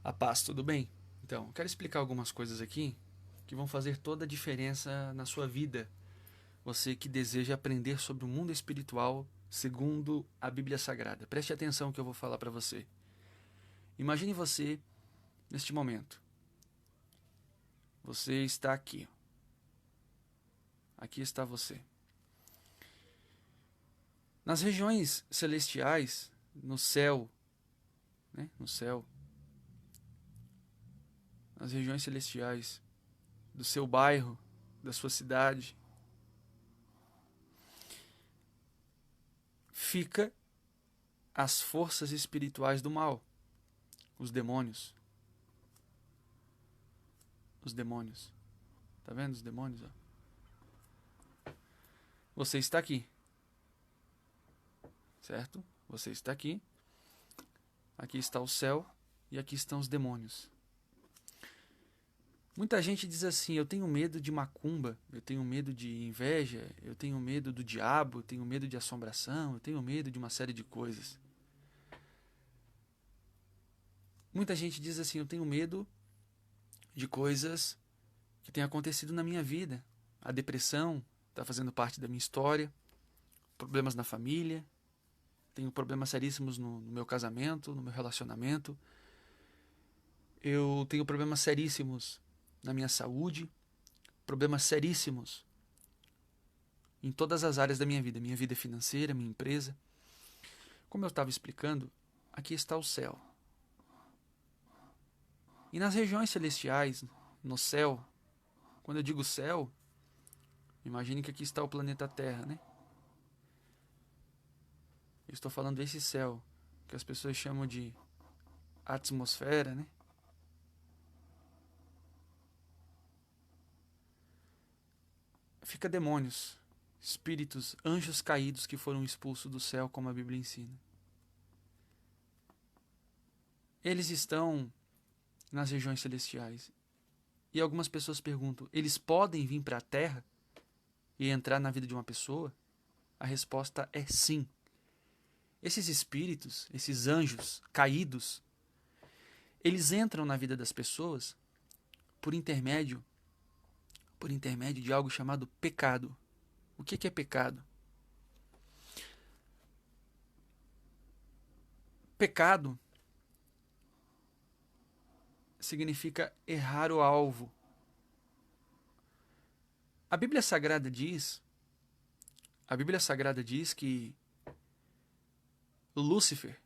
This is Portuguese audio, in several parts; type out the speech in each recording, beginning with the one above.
A paz, tudo bem? Então, quero explicar algumas coisas aqui que vão fazer toda a diferença na sua vida. Você que deseja aprender sobre o mundo espiritual segundo a Bíblia Sagrada. Preste atenção no que eu vou falar para você. Imagine você neste momento. Você está aqui. Aqui está você. Nas regiões celestiais, no céu, né? No céu, nas regiões celestiais do seu bairro, da sua cidade, fica as forças espirituais do mal, os demônios. Os demônios. Tá vendo os demônios? Ó? Você está aqui, certo? Você está aqui. Aqui está o céu e aqui estão os demônios. Muita gente diz assim: eu tenho medo de macumba, eu tenho medo de inveja, eu tenho medo do diabo, eu tenho medo de assombração, eu tenho medo de uma série de coisas. Muita gente diz assim: eu tenho medo de coisas que têm acontecido na minha vida. A depressão está fazendo parte da minha história, problemas na família, tenho problemas seríssimos no meu casamento, no meu relacionamento. Eu tenho problemas seríssimos na minha saúde, problemas seríssimos em todas as áreas da minha vida financeira, minha empresa. Como eu estava explicando, aqui está o céu. E nas regiões celestiais, no céu, quando eu digo céu, imagine que aqui está o planeta Terra, né? Eu estou falando desse céu, que as pessoas chamam de atmosfera, né? Fica demônios, espíritos, anjos caídos que foram expulsos do céu, como a Bíblia ensina. Eles estão nas regiões celestiais. E algumas pessoas perguntam: eles podem vir para a Terra e entrar na vida de uma pessoa? A resposta é sim. Esses espíritos, esses anjos caídos, eles entram na vida das pessoas por intermédio de algo chamado pecado. O que é pecado? Pecado significa errar o alvo. A Bíblia Sagrada diz que Lúcifer,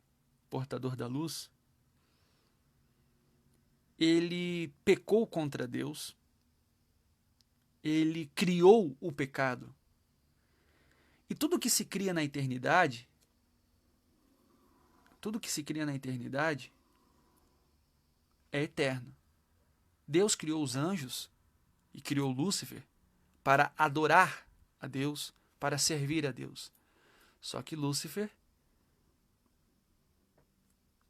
portador da luz, ele pecou contra Deus, ele criou o pecado. E tudo que se cria na eternidade, é eterno. Deus criou os anjos e criou Lúcifer para adorar a Deus, para servir a Deus. Só que Lúcifer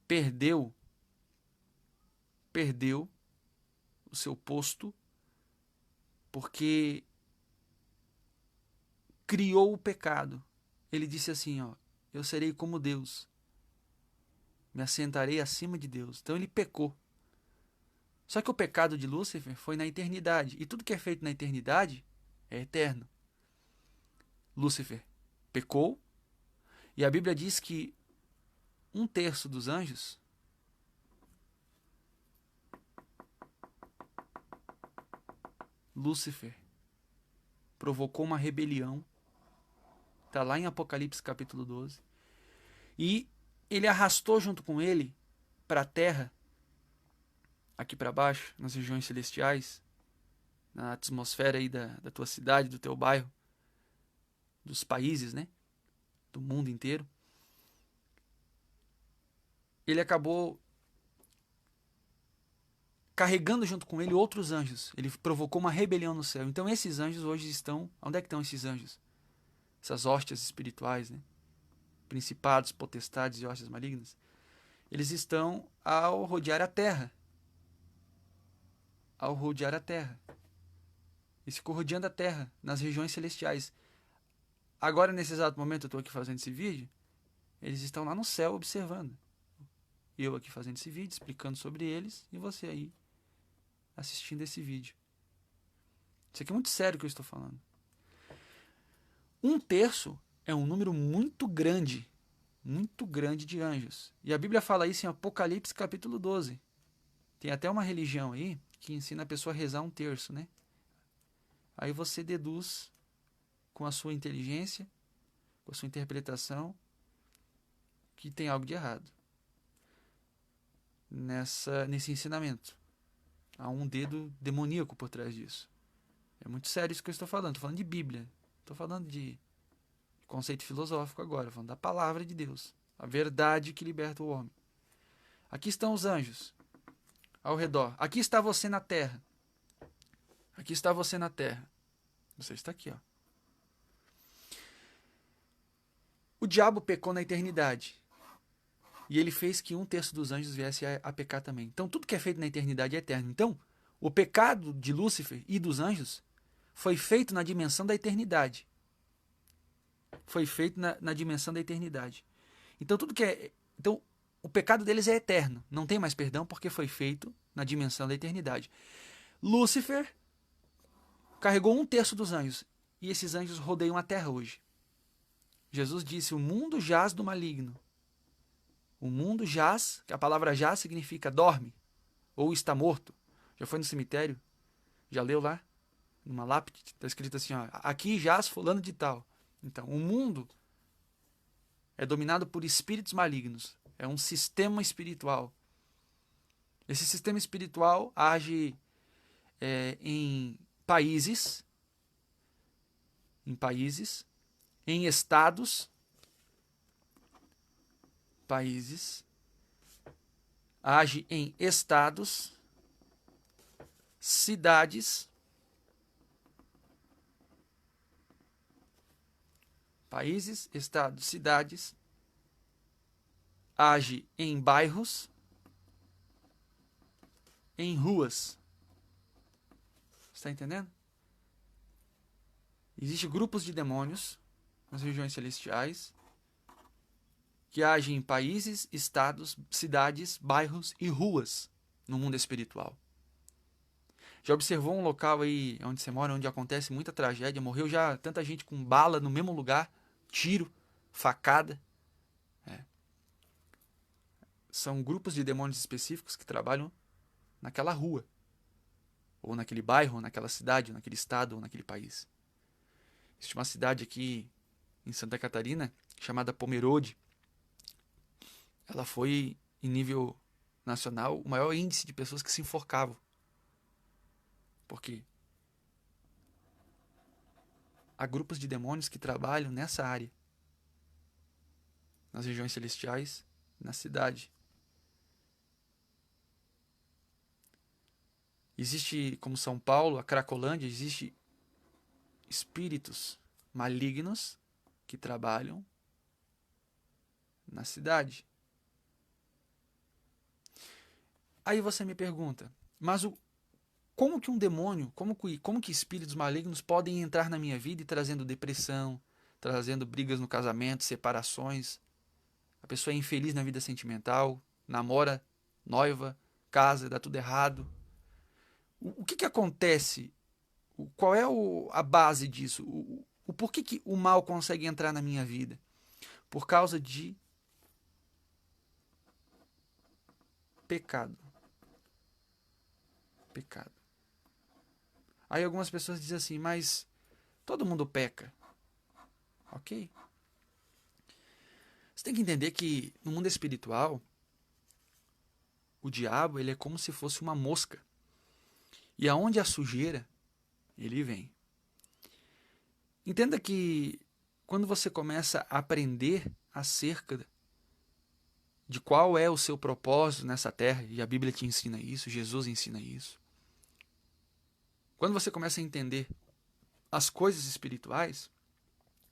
perdeu o seu posto porque criou o pecado. Ele disse assim, ó: eu serei como Deus, me assentarei acima de Deus. Então ele pecou. Só que o pecado de Lúcifer foi na eternidade, e tudo que é feito na eternidade é eterno. Lúcifer pecou, e a Bíblia diz que um terço dos anjos Lúcifer provocou uma rebelião. Está lá em Apocalipse capítulo 12. E ele arrastou junto com ele para a terra, aqui para baixo, nas regiões celestiais, na atmosfera aí da tua cidade, do teu bairro, dos países, né? Do mundo inteiro. Ele acabou carregando junto com ele outros anjos. Ele provocou uma rebelião no céu. Então esses anjos hoje estão... Onde é que estão esses anjos? Essas hóstias espirituais, né? Principados, potestades e hóstias malignas. Eles estão ao rodear a terra. Ao rodear a terra. Eles ficam rodeando a terra, nas regiões celestiais. Agora, nesse exato momento, eu estou aqui fazendo esse vídeo. Eles estão lá no céu observando. Eu aqui fazendo esse vídeo, explicando sobre eles, e você aí assistindo esse vídeo. Isso aqui é muito sério que eu estou falando. 1/3 é um número muito grande de anjos. E a Bíblia fala isso em Apocalipse capítulo 12. Tem até uma religião aí que ensina a pessoa a rezar 1/3, né? Aí você deduz com a sua inteligência, com a sua interpretação, que tem algo de errado nesse ensinamento. Há um dedo demoníaco por trás disso. É muito sério isso que eu estou falando. Estou falando de Bíblia. Estou falando de conceito filosófico agora. Falando da palavra de Deus. A verdade que liberta o homem. Aqui estão os anjos ao redor. Aqui está você na terra. Aqui está você na terra. Você está aqui, ó. O diabo pecou na eternidade. E ele fez que 1/3 dos anjos viesse a pecar também. Então, tudo que é feito na eternidade é eterno. Então, o pecado de Lúcifer e dos anjos foi feito na dimensão da eternidade. Foi feito na dimensão da eternidade. Então, Então, o pecado deles é eterno. Não tem mais perdão porque foi feito na dimensão da eternidade. Lúcifer carregou 1/3 dos anjos. E esses anjos rodeiam a terra hoje. Jesus disse: o mundo jaz do maligno. O mundo jaz, que a palavra jaz significa dorme ou está morto. Já foi no cemitério? Já leu lá? Numa lápide está escrito assim, ó, aqui jaz fulano de tal. Então, o mundo é dominado por espíritos malignos. É um sistema espiritual. Esse sistema espiritual age em países, em estados, age em estados, cidades, países, estados, cidades, age em bairros, em ruas. Está entendendo? Existem grupos de demônios nas regiões celestiais que agem em países, estados, cidades, bairros e ruas no mundo espiritual. Já observou um local aí onde você mora, onde acontece muita tragédia, morreu já tanta gente com bala no mesmo lugar, tiro, facada? São grupos de demônios específicos que trabalham naquela rua, ou naquele bairro, ou naquela cidade, ou naquele estado, ou naquele país. Existe uma cidade aqui em Santa Catarina chamada Pomerode. Ela foi, em nível nacional, o maior índice de pessoas que se enforcavam. Por quê? Há grupos de demônios que trabalham nessa área, nas regiões celestiais, na cidade. Existe, como São Paulo, a Cracolândia, existe espíritos malignos que trabalham na cidade. Aí você me pergunta, mas como que um demônio, como que espíritos malignos podem entrar na minha vida e trazendo depressão, trazendo brigas no casamento, separações? A pessoa é infeliz na vida sentimental, namora, noiva, casa, dá tudo errado. O que acontece? Qual é a base disso? O porquê que o mal consegue entrar na minha vida? Por causa de pecado. Pecado. Aí algumas pessoas dizem assim, mas todo mundo peca. Ok? Você tem que entender que no mundo espiritual, o diabo ele é como se fosse uma mosca. E aonde há sujeira, ele vem. Entenda que quando você começa a aprender acerca de qual é o seu propósito nessa terra, e a Bíblia te ensina isso, Jesus ensina isso. Quando você começa a entender as coisas espirituais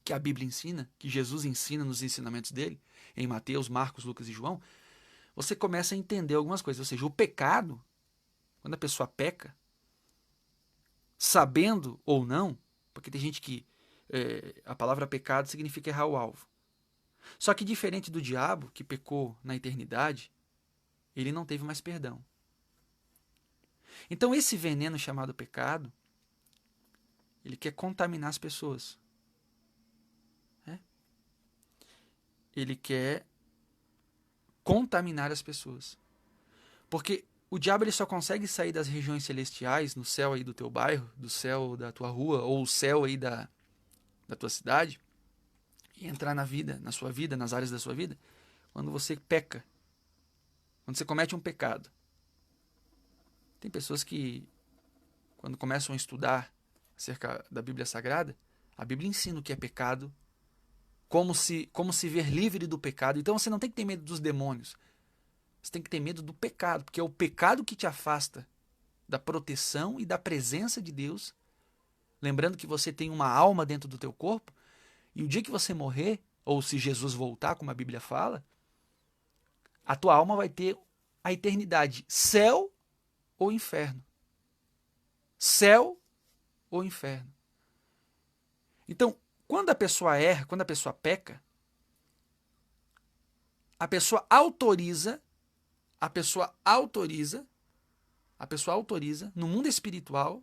que a Bíblia ensina, que Jesus ensina nos ensinamentos dele, em Mateus, Marcos, Lucas e João, você começa a entender algumas coisas. Ou seja, o pecado, quando a pessoa peca, sabendo ou não, porque tem gente que a palavra pecado significa errar o alvo. Só que diferente do diabo, que pecou na eternidade, ele não teve mais perdão. Então esse veneno chamado pecado, ele quer contaminar as pessoas. Ele quer contaminar as pessoas. Porque o diabo ele só consegue sair das regiões celestiais, no céu aí do teu bairro, do céu da tua rua, ou o céu aí da tua cidade, e entrar na vida, na sua vida, nas áreas da sua vida, quando você peca. Quando você comete um pecado. Tem pessoas que, quando começam a estudar acerca da Bíblia Sagrada, a Bíblia ensina o que é pecado, como se ver livre do pecado. Então você não tem que ter medo dos demônios. Você tem que ter medo do pecado, porque é o pecado que te afasta da proteção e da presença de Deus. Lembrando que você tem uma alma dentro do teu corpo, e o dia que você morrer, ou se Jesus voltar, como a Bíblia fala, a tua alma vai ter a eternidade, céu ou inferno. Céu ou inferno. Então, quando a pessoa erra, quando a pessoa peca, a pessoa autoriza no mundo espiritual,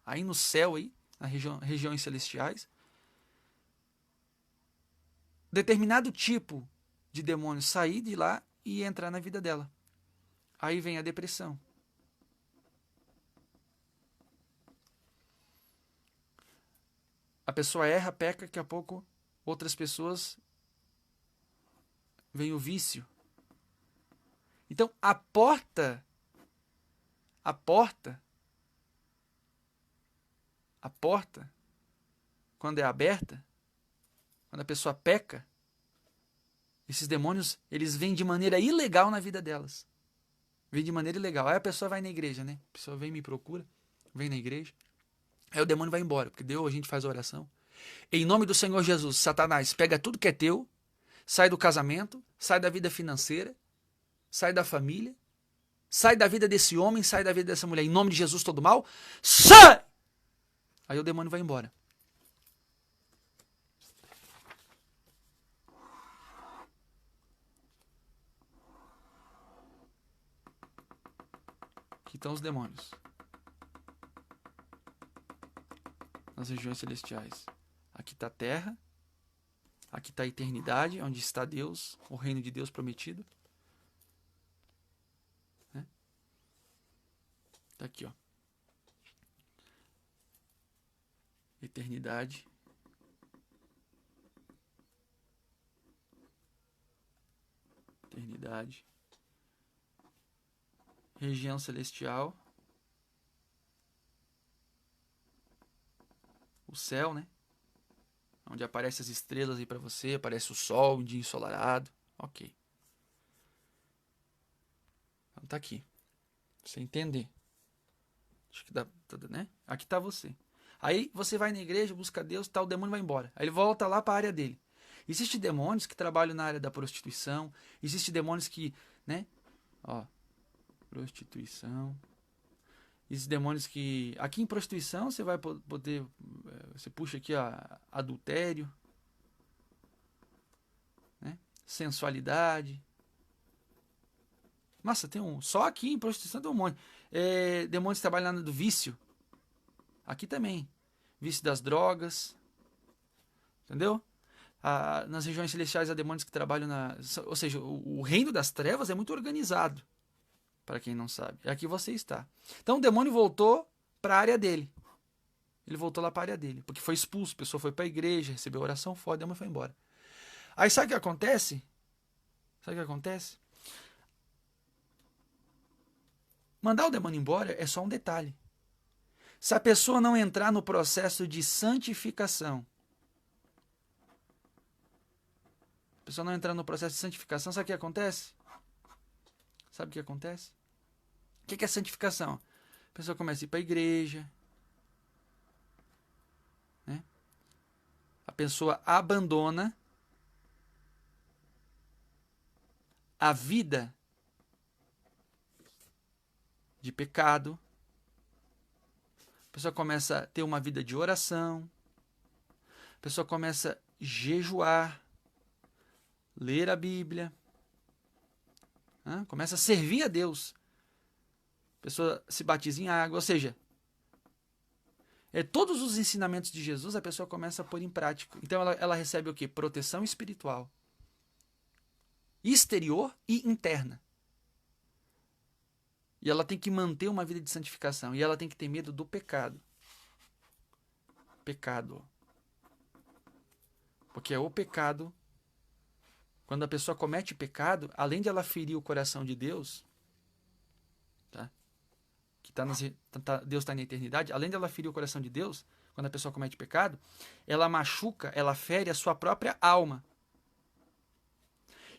aí no céu, aí, nas regiões celestiais, determinado tipo de demônio sair de lá e entrar na vida dela. Aí vem a depressão. A pessoa erra, peca, daqui a pouco outras pessoas vem o vício. Então a porta, quando é aberta, quando a pessoa peca, esses demônios, eles vêm de maneira ilegal na vida delas. Vêm de maneira ilegal. Aí a pessoa vai na igreja, né? A pessoa vem e me procura, vem na igreja. Aí o demônio vai embora, porque a gente faz a oração. Em nome do Senhor Jesus, Satanás, pega tudo que é teu, sai do casamento, sai da vida financeira, sai da família, sai da vida desse homem, sai da vida dessa mulher. Em nome de Jesus, todo mal, sai! Aí o demônio vai embora. Aqui estão os demônios. Nas regiões celestiais. Aqui está a terra. Aqui está a eternidade, onde está Deus, o reino de Deus prometido. Está aqui, ó. Eternidade. Eternidade. Região celestial. O céu, né? Onde aparecem as estrelas aí para você, aparece o sol, um dia ensolarado. Ok. Então tá aqui. Pra você entender. Acho que dá, né? Aqui tá você. Aí você vai na igreja, busca Deus, tal, o demônio vai embora. Aí ele volta lá para a área dele. Existem demônios que trabalham na área da prostituição. Existem demônios que, né? Ó, prostituição. Existem demônios que... Aqui em prostituição você vai poder... Você puxa aqui, ó, adultério. Né? Sensualidade. Nossa, tem um... Só aqui em prostituição tem um monte. Demônios que trabalham na área do vício. Aqui também. Vício das drogas. Entendeu? Nas regiões celestiais há demônios que trabalham na... Ou seja, o reino das trevas é muito organizado. Para quem não sabe. É aqui você está. Então o demônio voltou para a área dele. Ele voltou lá para a área dele. Porque foi expulso. A pessoa foi para a igreja, recebeu oração forte, o demônio foi embora. Aí sabe o que acontece? Mandar o demônio embora é só um detalhe. Se a pessoa não entrar no processo de santificação, sabe o que acontece? Sabe o que acontece? O que é santificação? A pessoa começa a ir para a igreja, né? A pessoa abandona a vida de pecado. A pessoa começa a ter uma vida de oração. A pessoa começa a jejuar, ler a Bíblia. né? Começa a servir a Deus. A pessoa se batiza em água, ou seja, todos os ensinamentos de Jesus a pessoa começa a pôr em prática. Então ela recebe o quê? Proteção espiritual, exterior e interna. E ela tem que manter uma vida de santificação. E ela tem que ter medo do pecado. Pecado. Porque é o pecado. Quando a pessoa comete pecado, além de ela ferir o coração de Deus, tá? Que Deus está na eternidade, além de ela ferir o coração de Deus, quando a pessoa comete pecado, ela machuca, ela fere a sua própria alma.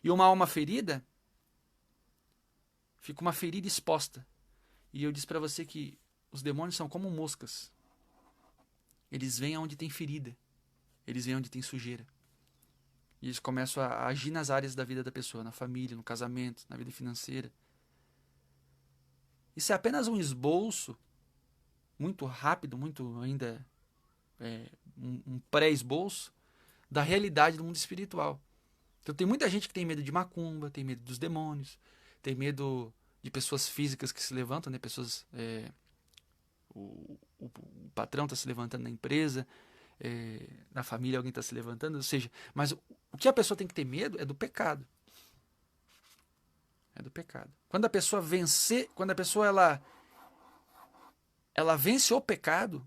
E uma alma ferida fica uma ferida exposta. E eu disse para você que os demônios são como moscas. Eles vêm onde tem ferida. Eles vêm onde tem sujeira. E eles começam a agir nas áreas da vida da pessoa, na família, no casamento, na vida financeira. Isso é apenas um esboço, muito rápido, muito ainda um pré-esboço, da realidade do mundo espiritual. Então tem muita gente que tem medo de macumba, tem medo dos demônios, tem medo de pessoas físicas que se levantam, né? Pessoas, o patrão está se levantando na empresa, na família alguém está se levantando, ou seja, mas o que a pessoa tem que ter medo é do pecado. É do pecado. Quando a pessoa ela vence o pecado,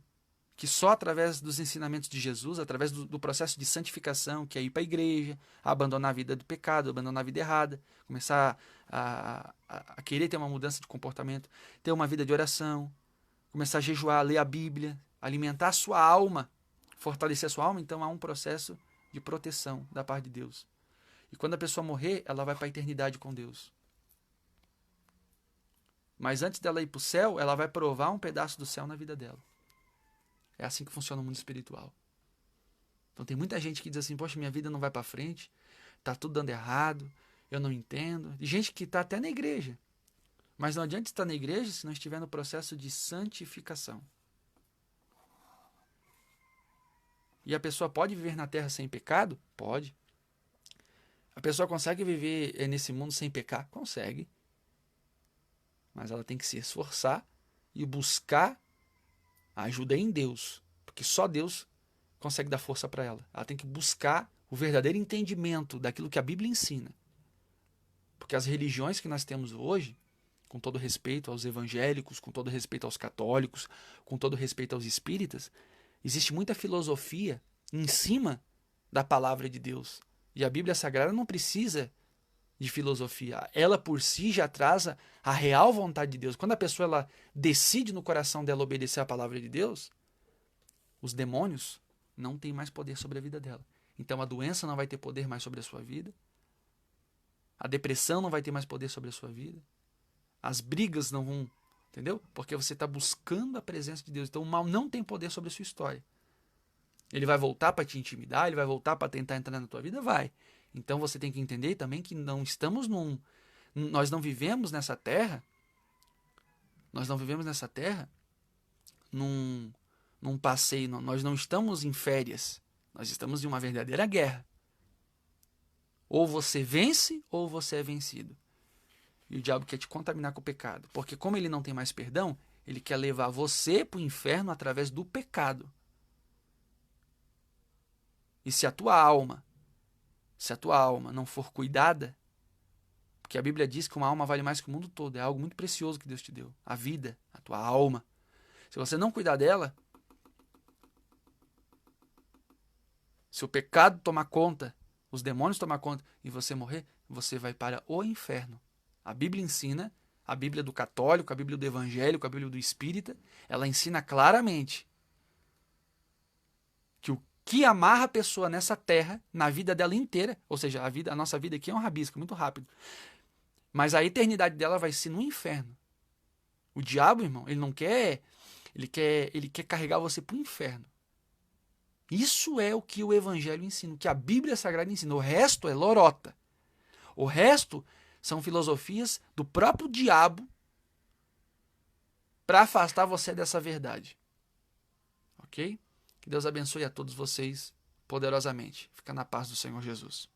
que só através dos ensinamentos de Jesus, através do processo de santificação, que é ir para a igreja, abandonar a vida do pecado, abandonar a vida errada, começar a querer ter uma mudança de comportamento, ter uma vida de oração, começar a jejuar, ler a Bíblia, alimentar a sua alma, fortalecer a sua alma, então há um processo de proteção da parte de Deus. E quando a pessoa morrer, ela vai para a eternidade com Deus. Mas antes dela ir para o céu, ela vai provar um pedaço do céu na vida dela. É assim que funciona o mundo espiritual. Então tem muita gente que diz assim, poxa, minha vida não vai para frente, tá tudo dando errado, eu não entendo. E gente que está até na igreja. Mas não adianta estar na igreja se não estiver no processo de santificação. E a pessoa pode viver na terra sem pecado? Pode. A pessoa consegue viver nesse mundo sem pecar? Consegue. Mas ela tem que se esforçar e buscar a ajuda em Deus. Porque só Deus consegue dar força para ela. Ela tem que buscar o verdadeiro entendimento daquilo que a Bíblia ensina. Porque as religiões que nós temos hoje, com todo respeito aos evangélicos, com todo respeito aos católicos, com todo respeito aos espíritas, existe muita filosofia em cima da palavra de Deus. E a Bíblia Sagrada não precisa de filosofia. Ela por si já traz a real vontade de Deus. Quando a pessoa ela decide no coração dela obedecer à palavra de Deus, os demônios não têm mais poder sobre a vida dela. Então a doença não vai ter poder mais sobre a sua vida. A depressão não vai ter mais poder sobre a sua vida. As brigas não vão, entendeu? Porque você está buscando a presença de Deus. Então o mal não tem poder sobre a sua história. Ele vai voltar para te intimidar, ele vai voltar para tentar entrar na tua vida? Vai. Então você tem que entender também que nós não vivemos nessa terra, num passeio, nós não estamos em férias, nós estamos em uma verdadeira guerra. Ou você vence ou você é vencido. E o diabo quer te contaminar com o pecado, porque como ele não tem mais perdão, ele quer levar você para o inferno através do pecado. E se a tua alma não for cuidada, porque a Bíblia diz que uma alma vale mais que o mundo todo, é algo muito precioso que Deus te deu, a vida, a tua alma. Se você não cuidar dela, se o pecado tomar conta, os demônios tomar conta e você morrer, você vai para o inferno. A Bíblia ensina, a Bíblia do católico, a Bíblia do evangélico, a Bíblia do espírita, ela ensina claramente que o que amarra a pessoa nessa terra, na vida dela inteira, ou seja, a nossa vida aqui é um rabisco, muito rápido, mas a eternidade dela vai ser no inferno. O diabo, irmão, ele quer carregar você para o inferno. Isso é o que o evangelho ensina, o que a Bíblia Sagrada ensina. O resto é lorota. O resto são filosofias do próprio diabo para afastar você dessa verdade. Ok? Que Deus abençoe a todos vocês poderosamente. Fica na paz do Senhor Jesus.